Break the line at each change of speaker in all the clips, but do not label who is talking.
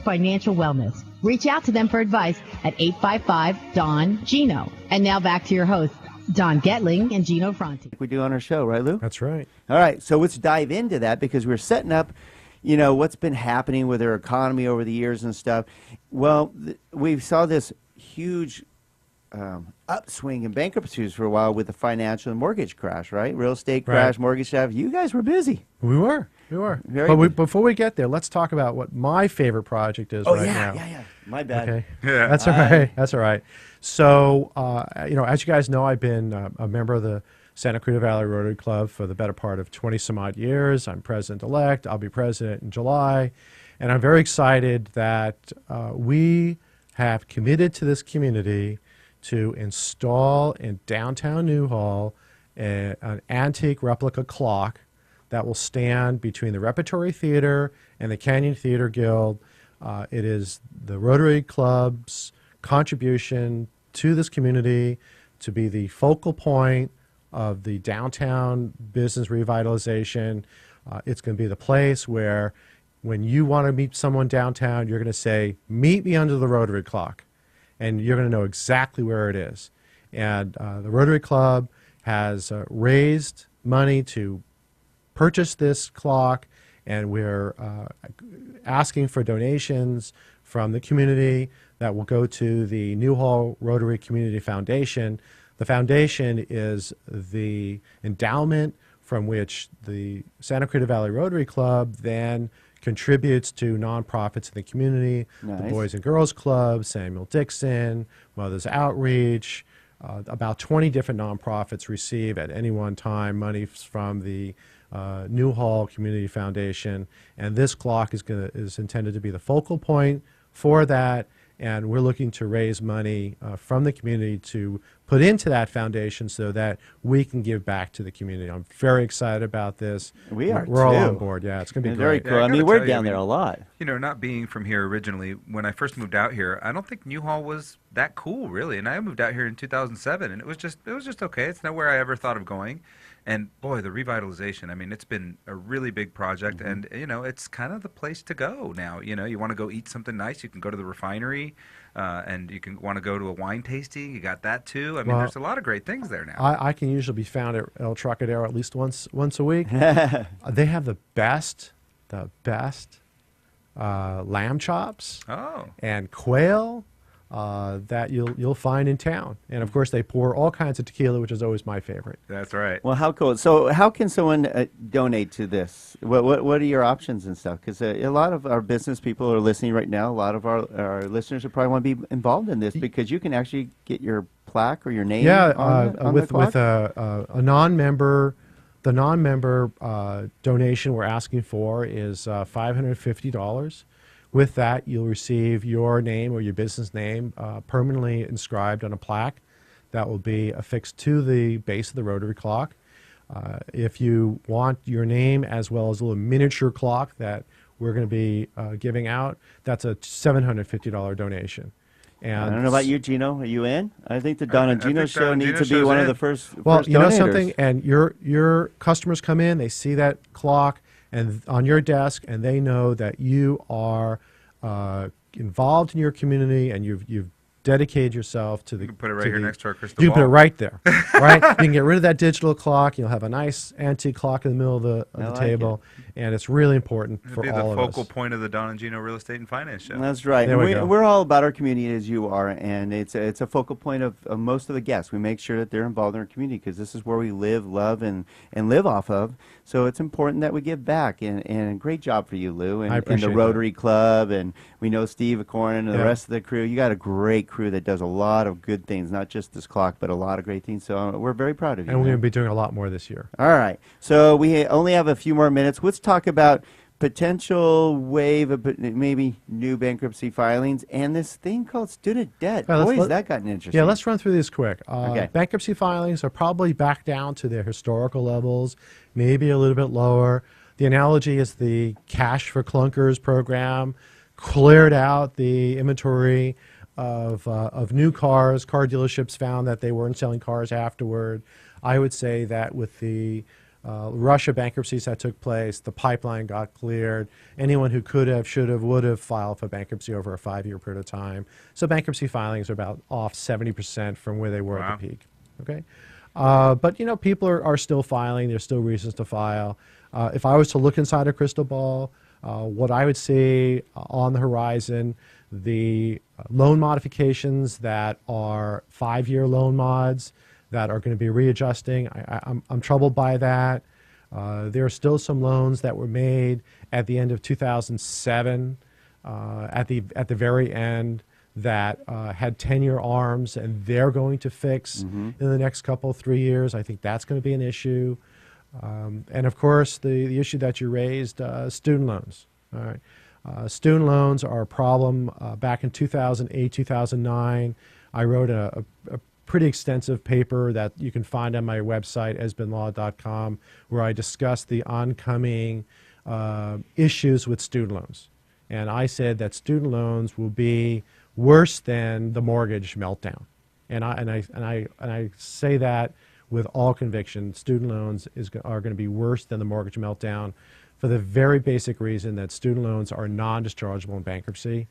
Financial wellness. Reach out to them for advice at 855-DON-GINO. And now back to your hosts, Don Getling and Gino Fronti.
We do on our show, right, Lou?
That's right.
All right, so let's dive into that because we're setting up, what's been happening with our economy over the years and stuff. Well, we saw this huge upswing in bankruptcies for a while with the financial and mortgage crash, right? Real estate crash, mortgage crash. You guys were busy.
We were. Before we get there, let's talk about what my favorite project is now.
Yeah. My bad.
Okay. Yeah. That's all right. That's all right. So, as you guys know, I've been a member of the Santa Cruz Valley Rotary Club for the better part of 20-some-odd years. I'm president-elect. I'll be president in July. And I'm very excited that we have committed to this community to install in downtown Newhall an antique replica clock that will stand between the Repertory Theater and the Canyon Theater Guild. It is the Rotary Club's contribution to this community to be the focal point of the downtown business revitalization. It's going to be the place where when you want to meet someone downtown, you're going to say, meet me under the Rotary clock. And you're going to know exactly where it is. And the Rotary Club has raised money to purchase this clock, and we're asking for donations from the community that will go to the Newhall Rotary Community Foundation. The foundation is the endowment from which the Santa Cruz Valley Rotary Club then contributes to nonprofits in the community, the Boys and Girls Club, Samuel Dixon, Mothers Outreach. About 20 different nonprofits receive at any one time money from the Newhall Community Foundation, and this clock is intended to be the focal point for that. And we're looking to raise money from the community to put into that foundation so that we can give back to the community. I'm very excited about this.
We're
all on board. Yeah, it's going to be
very
great.
cool. I mean, we're down there a lot.
Not being from here originally, when I first moved out here, I don't think Newhall was that cool, really. And I moved out here in 2007, and it was just okay. It's nowhere I ever thought of going. And boy, the revitalization, I mean, it's been a really big project, and it's kind of the place to go now. You want to go eat something nice, you can go to the refinery, and you can want to go to a wine tasting, you got that too. I mean, there's a lot of great things there now.
I can usually be found at El Trocadero at least once a week. They have the best lamb chops and quail that you'll find in town. And of course, they pour all kinds of tequila, which is always my favorite.
That's right.
Well, how cool. So how can someone donate to this? What are your options and stuff? Because a lot of our business people are listening right now. A lot of our listeners would probably want to be involved in this because you can actually get your plaque or your name on
with
the clock?
with a non-member. The non-member donation we're asking for is $550. With that, you'll receive your name or your business name permanently inscribed on a plaque that will be affixed to the base of the Rotary clock. If you want your name as well as a little miniature clock that we're going to be giving out, that's a $750 donation. And
I don't know about you, Gino. Are you in? I think the Don and Gino show needs to be one of the first.
Well,
first
you know
donators.
something, and your customers come in, they see that clock and on your desk, and they know that you are involved in your community and you've dedicated yourself to the.
You can put it right here next to our crystal
You
ball.
can put it right there, right? You can get rid of that digital clock. You'll have a nice antique clock in the middle of the table, and it's really important for all of us.
It'll be the focal point of the Don and Gino Real Estate and Finance Show.
That's right.
There we go.
We're all about our community as you are, and it's a focal point of most of the guests. We make sure that they're involved in our community because this is where we live, love, and live off of. So it's important that we give back, and great job for you, Lou, and the Rotary Club, and we know Steve Acorn and the rest of the crew. You got a great crew that does a lot of good things, not just this clock, but a lot of great things. So we're very proud of you.
And we're going to be doing a lot more this year.
All right. So we only have a few more minutes. Let's talk about potential wave of maybe new bankruptcy filings and this thing called student debt. Boy, has that gotten interesting.
Yeah, let's run through these quick.
Okay.
Bankruptcy filings are probably back down to their historical levels, maybe a little bit lower. The analogy is the Cash for Clunkers program cleared out the inventory of new cars. Car dealerships found that they weren't selling cars afterward. I would say that with the Russia bankruptcies that took place, the pipeline got cleared. Anyone who could have, should have, would have filed for bankruptcy over a 5-year period of time. So bankruptcy filings are about off 70% from where they were at the peak. Okay, but you know, people are still filing. There's still reasons to file. If I was to look inside a crystal ball, what I would see on the horizon, the loan modifications that are 5-year loan mods that are going to be readjusting. I'm troubled by that. There are still some loans that were made at the end of 2007, at the very end, that had 10-year arms, and they're going to fix in the next couple, 3 years. I think that's going to be an issue. And of course, the issue that you raised, student loans. All right. Student loans are a problem. Back in 2008, 2009, I wrote a pretty extensive paper that you can find on my website, esbinlaw.com, where I discussed the oncoming issues with student loans. And I said that student loans will be worse than the mortgage meltdown. And I say that with all conviction. Student loans are going to be worse than the mortgage meltdown for the very basic reason that student loans are non-dischargeable in bankruptcy.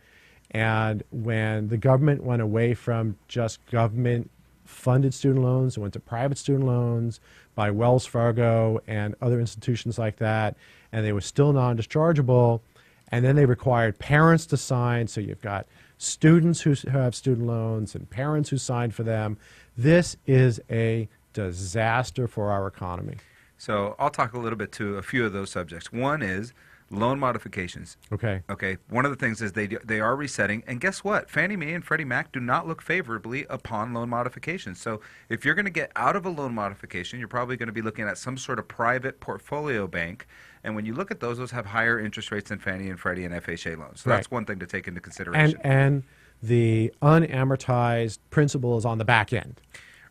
And when the government went away from just government-funded student loans and went to private student loans by Wells Fargo and other institutions like that, and they were still non-dischargeable, and then they required parents to sign, so you've got students who have student loans and parents who signed for them. This is a disaster for our economy.
So I'll talk a little bit to a few of those subjects. One is loan modifications.
Okay.
Okay. One of the things is they are resetting, and guess what? Fannie Mae and Freddie Mac do not look favorably upon loan modifications. So if you're going to get out of a loan modification, you're probably going to be looking at some sort of private portfolio bank. And when you look at those have higher interest rates than Fannie and Freddie and FHA loans. So that's one thing to take into consideration.
And the unamortized principal is on the back end.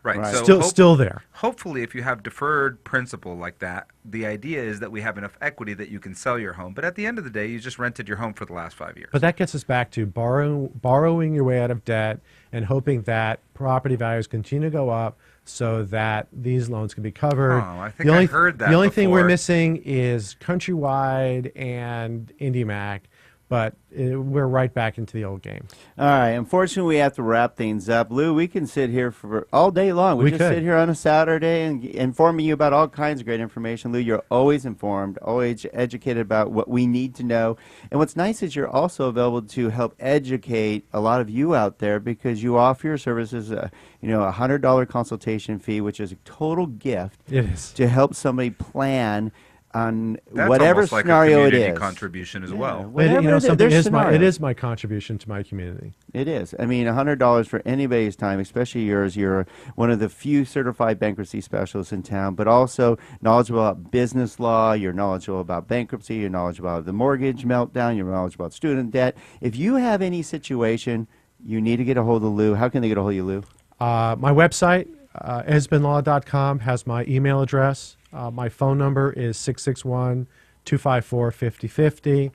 Right. So
still there.
Hopefully, if you have deferred principal like that, the idea is that we have enough equity that you can sell your home. But at the end of the day, you just rented your home for the last 5 years.
But that gets us back to borrowing your way out of debt and hoping that property values continue to go up so that these loans can be covered.
Oh, I think I heard that
The only thing we're
before.
missing is Countrywide and IndyMac. But we're right back into the old game.
All right. Unfortunately, we have to wrap things up. Lou, we can sit here for all day long. We just
could.
sit here on a Saturday and informing you about all kinds of great information. Lou, you're always informed, always educated about what we need to know. And what's nice is you're also available to help educate a lot of you out there because you offer your services, a $100 consultation fee, which is a total gift.
It is.
To help somebody plan on
That's
whatever
almost like
scenario
a
it
community
is.
Contribution as well.
It is my contribution to my community.
It is. I mean, $100 for anybody's time, especially yours. You're one of the few certified bankruptcy specialists in town, but also knowledgeable about business law. You're knowledgeable about bankruptcy. You're knowledgeable about the mortgage meltdown. You're knowledgeable about student debt. If you have any situation, you need to get a hold of Lou. How can they get a hold of you, Lou?
My website, esbinlaw.com, has my email address. My phone number is 661-254-5050.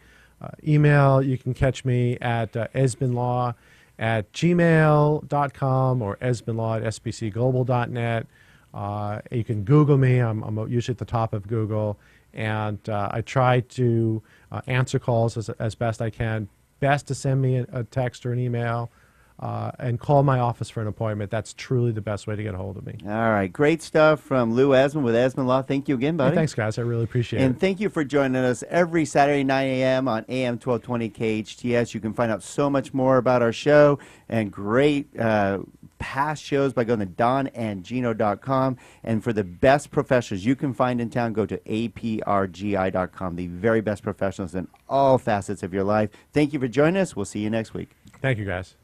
Email, you can catch me at esbinlaw@gmail.com or esbinlaw@sbcglobal.net. You can Google me. I'm usually at the top of Google. And I try to answer calls as best I can. Best to send me a text or an email. And call my office for an appointment. That's truly the best way to get a hold of me.
All right. Great stuff from Lou Esbin with Esbin Law. Thank you again, buddy.
Hey, thanks, guys. I really appreciate it.
And thank you for joining us every Saturday, 9 a.m. on AM 1220 KHTS. You can find out so much more about our show and great past shows by going to donandgino.com. And for the best professionals you can find in town, go to aprgi.com. The very best professionals in all facets of your life. Thank you for joining us. We'll see you next week.
Thank you, guys.